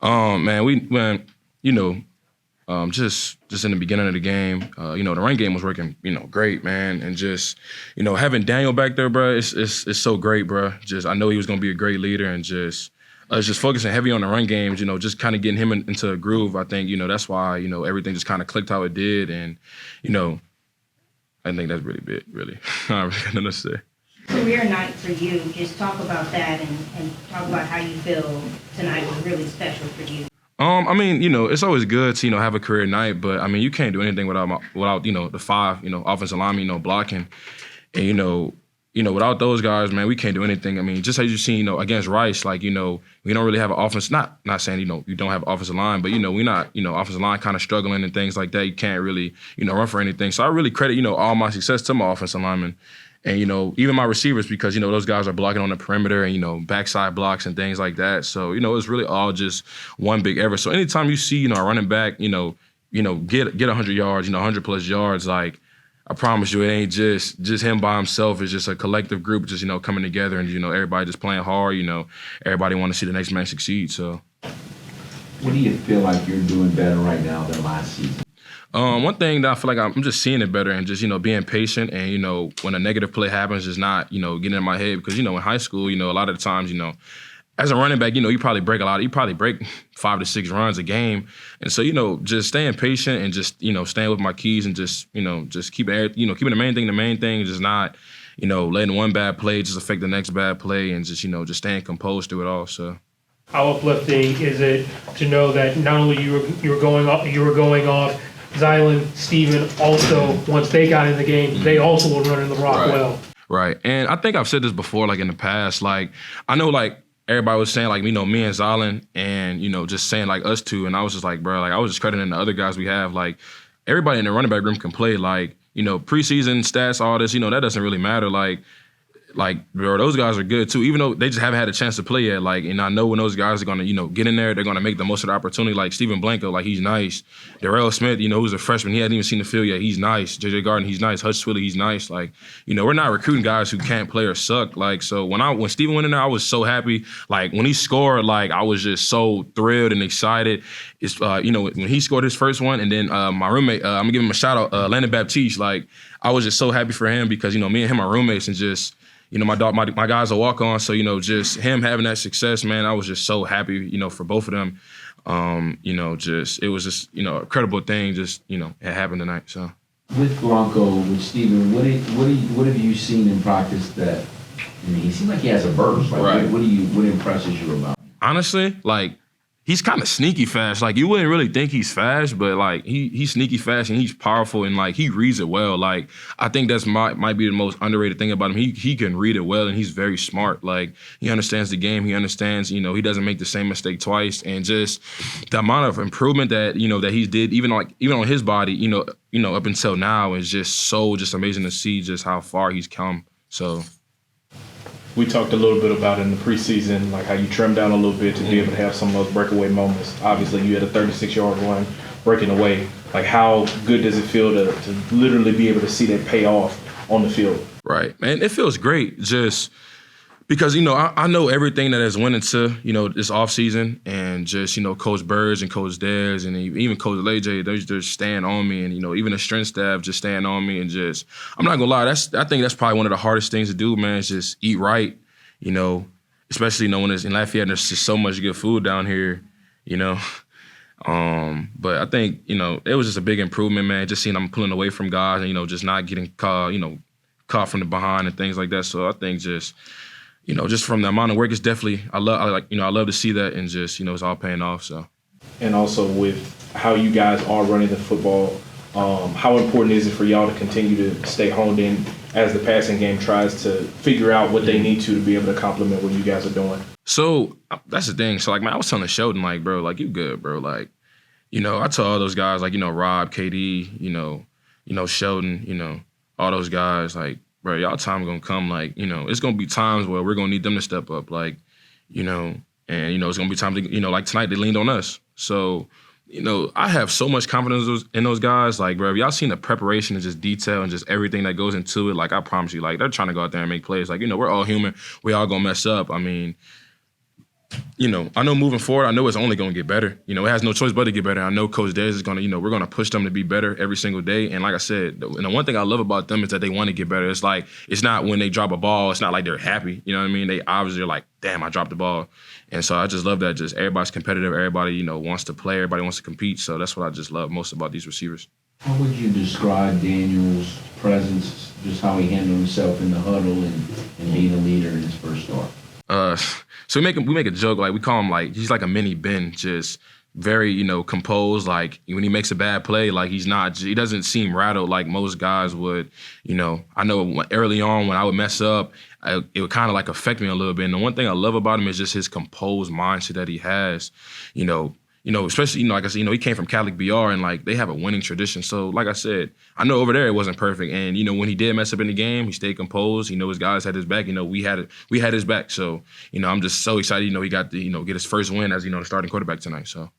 Man, you know, just in the beginning of the game, the run game was working, great, man, and just, having Daniel back there, bro, it's so great, bro. Just I know he was gonna be a great leader, and just focusing heavy on the run games, just kind of getting him into a groove. I think, that's why, everything just kind of clicked how it did, and, I think that's really big, really. I don't really got nothing to say. Career night for you. Just talk about that and talk about how you feel tonight was really special for you. It's always good to, have a career night, but I mean, you can't do anything without the five, offensive linemen, blocking. And, without those guys, man, we can't do anything. I mean, just as you seen, against Rice, like, we don't really have an offense, not saying, you don't have an offensive line, but, we're not, offensive line kind of struggling and things like that. You can't really, run for anything. So I really credit, all my success to my offensive linemen. And, even my receivers, because, those guys are blocking on the perimeter and, backside blocks and things like that. So, it's really all just one big effort. So anytime you see, a running back, get 100 yards, 100 plus yards, like, I promise you, it ain't just him by himself. It's just a collective group just, coming together and, everybody just playing hard, everybody want to see the next man succeed, so. What do you feel like you're doing better right now than last season? One thing that I feel like I'm just seeing it better and just, being patient and, when a negative play happens, just not, getting in my head. Because, in high school, a lot of the times, as a running back, you probably break 5 to 6 runs a game. And so, just staying patient and just, staying with my keys and just, just keeping the main thing, and just not, letting one bad play just affect the next bad play and just, just staying composed through it all, so. How uplifting is it to know that not only you were going off, Zylan, Steven also, once they got in the game, they also were running the rock well. Right. And I think I've said this before, like in the past, like, I know like everybody was saying like, me and Zylan and, just saying like us two. And I was just like, bro, like I was just crediting the other guys we have. Like everybody in the running back room can play. Like, preseason stats, all this, that doesn't really matter. Like, bro, those guys are good too, even though they just haven't had a chance to play yet. Like, and I know when those guys are gonna, get in there, they're gonna make the most of the opportunity. Like Steven Blanco, like he's nice. Darrell Smith, who's a freshman, he hadn't even seen the field yet. He's nice. JJ Garden, he's nice. Hutch Swilly, he's nice. Like, we're not recruiting guys who can't play or suck. Like, so when Steven went in there, I was so happy. Like when he scored, like I was just so thrilled and excited. It's when he scored his first one, and then my roommate, I'm gonna give him a shout out, Landon Baptiste. Like I was just so happy for him because me and him are roommates and just. My guys will walk on, so, just him having that success, man, I was just so happy, for both of them. It was just, a incredible thing, just, it happened tonight, so. With Blanco, with Steven, what have you seen in practice that, he seemed like he has a burst. Like, right. What impresses you about him? Honestly, like, he's kind of sneaky fast. Like, you wouldn't really think he's fast, but, like, he's sneaky fast and he's powerful and, like, he reads it well. Like, I think that's might be the most underrated thing about him. He can read it well and he's very smart. Like, he understands the game. He understands, he doesn't make the same mistake twice. And just the amount of improvement that, that he's did, even on his body, up until now is just amazing to see just how far he's come. So. We talked a little bit about it in the preseason, like how you trimmed down a little bit to be able to have some of those breakaway moments. Obviously, you had a 36-yard run breaking away. Like, how good does it feel to literally be able to see that pay off on the field? Right, man. It feels great just because, I know everything that has went into, this offseason and just, Coach Burrs and Coach Dez and even Coach LJ, they're staying on me and, even the strength staff just staying on me and just, I'm not gonna lie, I think that's probably one of the hardest things to do, man, is just eat right, especially, when it's in Lafayette and there's just so much good food down here, But I think, it was just a big improvement, man, just seeing I'm pulling away from guys and, just not getting caught from the behind and things like that. So I think just from the amount of work, it's definitely I love to see that and just it's all paying off. So, and also with how you guys are running the football, how important is it for y'all to continue to stay honed in as the passing game tries to figure out what they need to be able to complement what you guys are doing? So that's the thing. So like, man, I was telling Sheldon, like, bro, like you good, bro, like, I told all those guys, like, Rob, KD, Sheldon, all those guys, like. Bro, y'all time gonna come, like, it's gonna be times where we're gonna need them to step up, like, and, it's gonna be times, like tonight they leaned on us. So, I have so much confidence in those guys. Like, bro, if y'all seen the preparation and just detail and just everything that goes into it, like, I promise you, like, they're trying to go out there and make plays. Like, we're all human. We all gonna mess up. I mean, I know moving forward, I know it's only going to get better. It has no choice but to get better. I know Coach Dez is going to, we're going to push them to be better every single day. And like I said, the one thing I love about them is that they want to get better. It's like, it's not when they drop a ball, it's not like they're happy. You know what I mean? They obviously are like, damn, I dropped the ball. And so I just love that. Just everybody's competitive. Everybody, wants to play. Everybody wants to compete. So that's what I just love most about these receivers. How would you describe Daniel's presence, just how he handled himself in the huddle and being a leader in his first start? So we make a joke, like we call him like he's like a mini Ben, just very, composed. Like when he makes a bad play, like he doesn't seem rattled like most guys would. I know early on when I would mess up, it would kind of like affect me a little bit. And the one thing I love about him is just his composed mindset that he has. Especially, like I said, he came from Catholic BR and like they have a winning tradition. So like I said, I know over there it wasn't perfect. And, when he did mess up in the game, he stayed composed. His guys had his back. We had his back. So, I'm just so excited, he got to, get his first win as, the starting quarterback tonight. So.